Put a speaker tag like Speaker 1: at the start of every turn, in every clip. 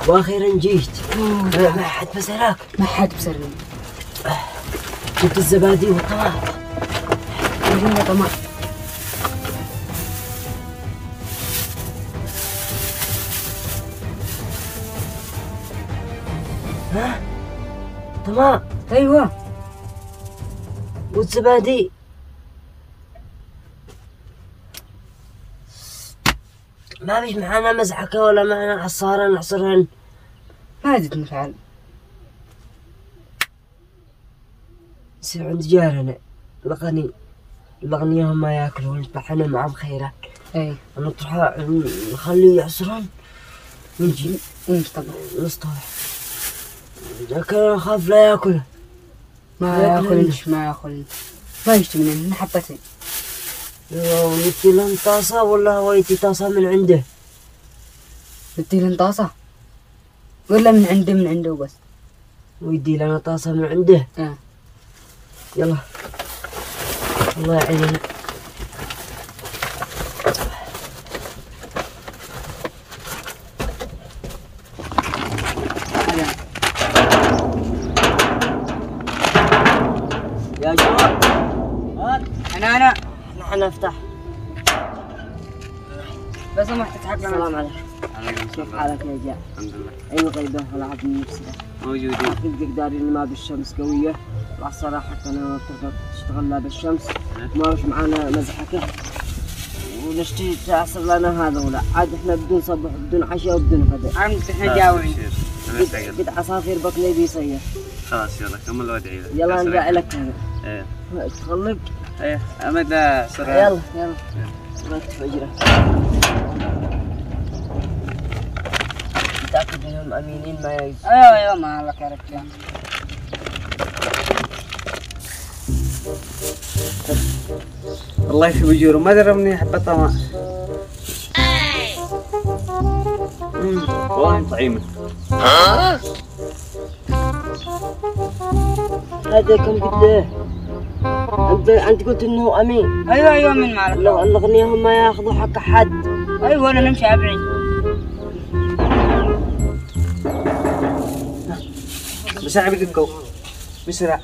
Speaker 1: واخيرا جيت. ما حد بسرك.
Speaker 2: ما حد بسرني.
Speaker 1: جبت الزبادي والطماط.
Speaker 2: يلا طماط.
Speaker 1: طماط.
Speaker 2: ايوه.
Speaker 1: والزبادي. ما فيش معانا مزحكة ولا معانا عصارة نعصرهن؟
Speaker 2: ما جيت نفعل.
Speaker 1: يصير عند جارنا الأغنياء هم ما ياكلون فحنا معهم خيرات.
Speaker 2: اي.
Speaker 1: نطرح نخليه يعصرون ونجي
Speaker 2: نصطبح.
Speaker 1: لكن أخاف لا ياكله.
Speaker 2: ما ياكلنش ما يشتي منهن حبتين.
Speaker 1: ندي لهم طاسة ولا هو يدي طاسة من عنده؟
Speaker 2: ندي لهم طاسة ولا من عنده بس.
Speaker 1: ويدي لنا طاسة من عنده؟ يلا الله يعيننا. يا جماعة
Speaker 2: أنا
Speaker 1: نحن نفتح.
Speaker 2: بس ما تضحك.
Speaker 1: السلام عليكم. كيف حالك يا جاء؟
Speaker 3: الحمد لله.
Speaker 1: أيوة طيبة ولا عاد من نفسك؟
Speaker 3: موجودين.
Speaker 1: كنت دارين ما بالشمس قوية. الصراحة أنا تشتغل لا بالشمس. ما وش معانا مزحكة. ونشتري تعصر لنا هذا ولا عاد احنا بدون صبح بدون عشاء وبدون غداء.
Speaker 2: عمت احنا جاوعين.
Speaker 1: قد عصافير بطني بيصير.
Speaker 3: خلاص يلا كمل وادعي لك.
Speaker 1: يلا ندعي لك هذا.
Speaker 3: ايه.
Speaker 1: تخلق.
Speaker 3: ايه امد سرعة.
Speaker 1: يلا ما تفجره. متأكد انهم امينين ما يجوز.
Speaker 2: ايوه ما لك يا رجال.
Speaker 3: الله يخلي بجوره ما درمني حبة طماط. والله طعيمة.
Speaker 1: هذا كم قد انت قلت انه امين.
Speaker 2: ايوه من مالك.
Speaker 1: لو الاغنياء هم ما ياخذوا حق حد.
Speaker 2: ايوه انا نمشي ابعد.
Speaker 3: بسرعة بيقلقوا بسرعة.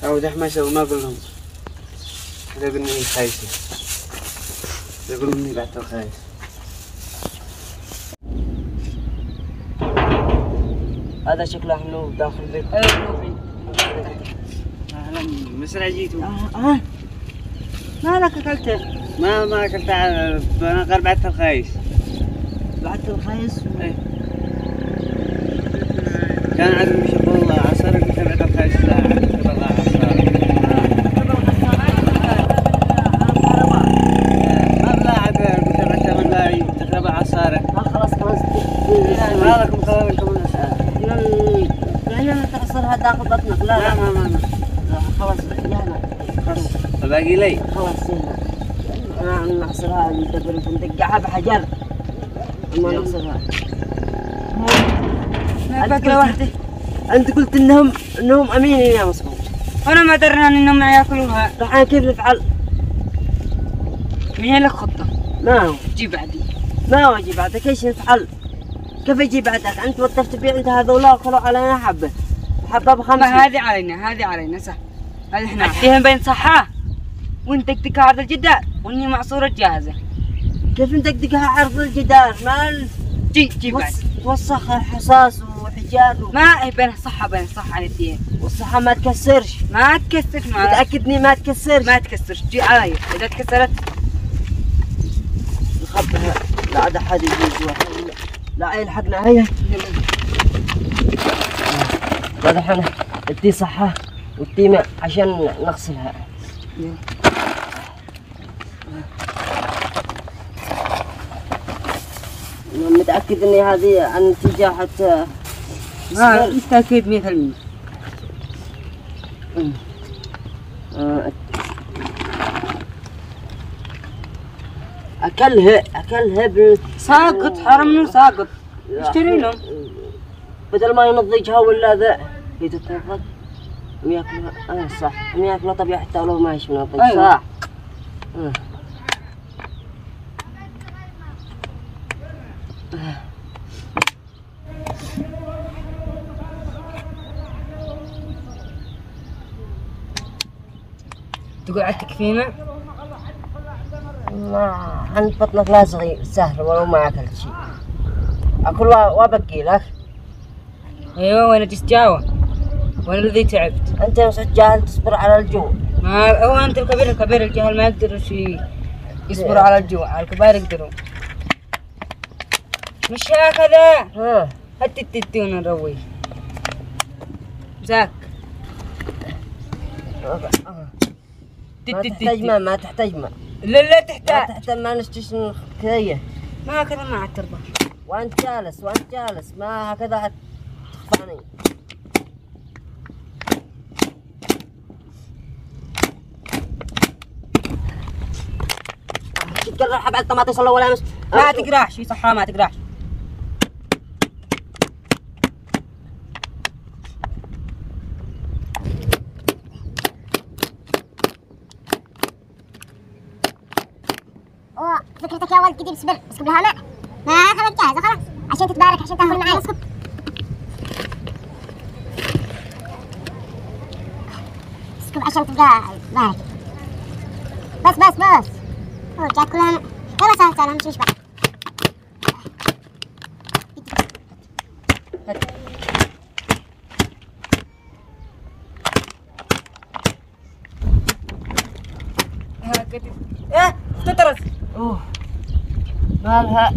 Speaker 3: أو ده ما يسوي ما أقول لهم. هذا يقول إني خايسة. يقول إني بعد خايس.
Speaker 1: هذا شكله حنوف داخل البيت.
Speaker 2: ايوه
Speaker 3: أهلا بسرعة جيتوا.
Speaker 1: مالك اكلته؟
Speaker 3: ما أكلت أنا قال بعد الخايس.
Speaker 1: بعد الخايس؟
Speaker 3: إيه. كان عدم شغل عصر قلت بعد الخايس لا عدم والله عصر. ما بلا عاد قلت بعد من لا تقرب عصارة.
Speaker 1: خلاص
Speaker 3: مالكم خلالكم
Speaker 1: يعني تعصرها داخل بطنك. لا
Speaker 3: ما
Speaker 1: خلاص يلا
Speaker 3: خلاص الباقي لي.
Speaker 1: خلاص يلا انا نعصرها ندبر ندقعها بحجر ما نعصرها. انت قلت انهم امينين يا مسعود.
Speaker 2: انا ما درنا انهم ما ياكلوها.
Speaker 1: الحين كيف نفعل؟
Speaker 2: من لك خطة.
Speaker 1: ما هو
Speaker 2: جي بعدي.
Speaker 1: ما هو يجي بعدك ايش نفعل؟ كيف يجي بعدك؟ انت وقفت تبيع انت هذولا وخلوا علينا حبه ب5.
Speaker 2: هذه علينا صح. هذه احنا فيهم بين صحة وانت تكتكها عرض الجدار واني معصورة جاهزة.
Speaker 1: كيف ندقدقها عرض الجدار؟ ما
Speaker 2: جي بعد
Speaker 1: توسخ حصاص وحجار
Speaker 2: ما بين صحة عن الاثنين.
Speaker 1: والصحة ما تكسرش.
Speaker 2: ما تكسرش.
Speaker 1: متأكدني ما تكسرش.
Speaker 2: جي علي اذا تكسرت
Speaker 1: نخبها. لا عاد احد يجي جوا. لا يلحقنا. هيا هذا الحين ادي صحة والتيمة عشان نغسلها. متأكد اني هذه عن نتيجة حتى
Speaker 2: بالتأكيد 100%.
Speaker 1: أكلها
Speaker 2: ساقط حرمني ساقط. اشتري لهم
Speaker 1: بدل ما ينضجها ولا ذا هي تتنفض وياكلها. صح ياكلها طبيعي حتى لو ما هيش منضج. صح.
Speaker 2: تقعد تكفينا؟
Speaker 1: ما عند بطنك لا صغير سهل ولو ما أكلت شيء. أكل وأبقي لك.
Speaker 2: ايوه وانا تستجاوب. وانا الذي تعبت.
Speaker 1: أنت يا مسعود جاهل تصبر على الجوع.
Speaker 2: ما هو انت الكبير الجهل ما يقدر يصبر على الجوع، الكبار يقدرون. مش هكذا.
Speaker 1: ها
Speaker 2: هات التتون نروي. زاك.
Speaker 1: ما تحتاج ماء ما تحتاج ماء.
Speaker 2: لا
Speaker 1: ما
Speaker 2: تحتاج.
Speaker 1: تحتاج ما نشتش كذيه.
Speaker 2: ما هكذا ما عاد ترضى.
Speaker 1: وأنت جالس ما هكذا تخفاني. تقرر حب على الطماطم صلى ولا مس.
Speaker 2: ما تقراش في صحراء ما تقراش.
Speaker 4: فكرتك يا ولد كذي بسبل اسكب لها ماء. ما خلاص جاهزة خلاص عشان تتبارك عشان تاكل معي. اسكب عشان تبقى بارك. بس هو جات كلها يلا سهل اهم شيء يشبع.
Speaker 2: تطرز.
Speaker 1: مالها؟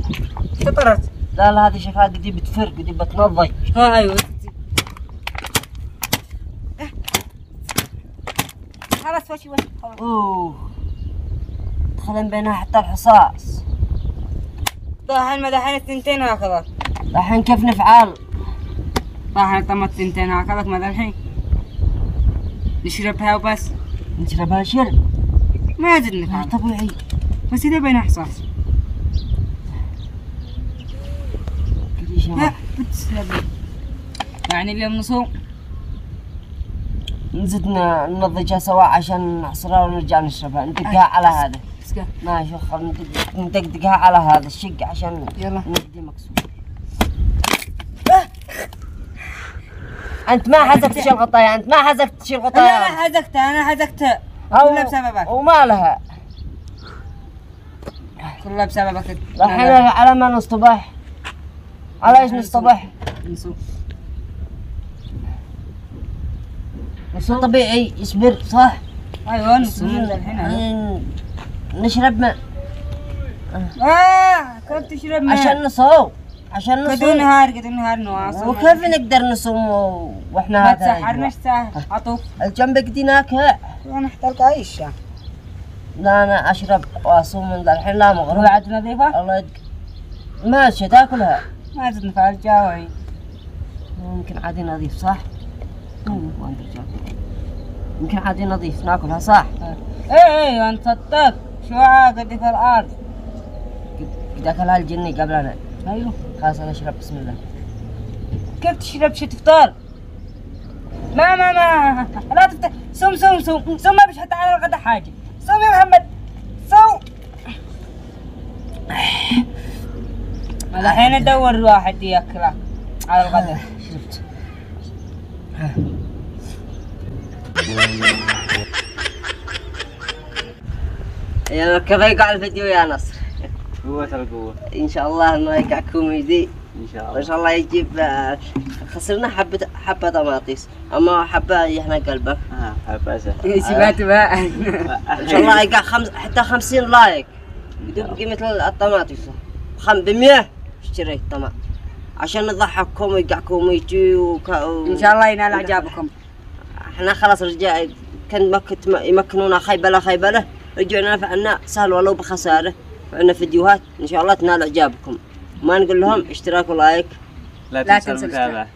Speaker 2: تطرز.
Speaker 1: لا هذه شفاء قدي بتفر قدي بتنضج.
Speaker 2: ايوه. خلاص وش خلاص.
Speaker 1: دخلن بينها حتى الحصاص.
Speaker 2: دحين الثنتين هكذا.
Speaker 1: الحين كيف نفعل؟
Speaker 2: دحين طمت الثنتين هكذا ما الحين. نشربها وبس.
Speaker 1: نشربها شرب.
Speaker 2: ما زد نفعل.
Speaker 1: طبيعي.
Speaker 2: بس إذا بين حصاص. يعني اليوم نصوم.
Speaker 1: نزدنا ننضجها سوا عشان نحصرها ونرجع نشربها. ندقها على هذا. ماشي ندقها على هذا الشق عشان
Speaker 2: يلا
Speaker 1: ندي مكسور. أنت ما حزقت تشيل غطايا. أنت ما حزقت تشيل غطايا.
Speaker 2: أنا حزقتها. كلها بسببك.
Speaker 1: وما لها.
Speaker 2: كلها بسببك.
Speaker 1: الحين على ما نصطبح. على إيش نصطبح؟ نصوم طبيعي يصبر صح؟
Speaker 2: ايوه نصوم الحين.
Speaker 1: نشرب ماء.
Speaker 2: كنت تشرب ماء
Speaker 1: عشان نصوم.
Speaker 2: قد نهار نواصل.
Speaker 1: وكيف نقدر نصوم واحنا هذا؟
Speaker 2: ما تسحرناش سهل. عطوف.
Speaker 1: الجنب قدي ناكع.
Speaker 2: انا احترق عيش.
Speaker 1: لا انا اشرب واصوم من ذا الحين لا مغرب.
Speaker 2: وعد نظيفة؟
Speaker 1: الله يدك. ماشي تاكلها.
Speaker 2: ما زد نفعل جاوعي.
Speaker 1: يمكن عادي نظيف صح؟ ما ادري يمكن عادي نظيف ناكلها صح؟
Speaker 2: ايه انت صدق شو قد في الارض.
Speaker 1: قد اكلها الجني قبلنا.
Speaker 2: ايوه
Speaker 1: خلاص انا اشرب بسم الله.
Speaker 2: كيف تشرب شي تفطر؟ ما لا تفطر. صوم ما بيش حتى على الغدا حاجه. صوم يا محمد صوم. الحين ادور واحد ياكله على الغدا.
Speaker 1: شفت يا كيف يقع الفيديو يا نصر؟
Speaker 3: قوة القوة.
Speaker 1: ان شاء الله انه يقع كوميدي.
Speaker 3: ان شاء الله.
Speaker 1: وان شاء الله يجيب خسرنا حبة طماطيس اما حبة احنا قلبك.
Speaker 3: حباسة.
Speaker 2: سمعت بقى.
Speaker 1: ان شاء الله يقع حتى 50 لايك بدون قيمة الطماطيس. ب100 اشتريت طماط عشان نضحككم ويقع كوميدي
Speaker 2: ان شاء الله ينال اعجابكم.
Speaker 1: احنا خلاص رجال كان يمكنونا خيبله رجعنا فعلنا سهل ولو بخساره. عندنا فيديوهات ان شاء الله تنال اعجابكم. ما نقول لهم اشتراك ولايك.
Speaker 3: لا تنسوا المتابعة.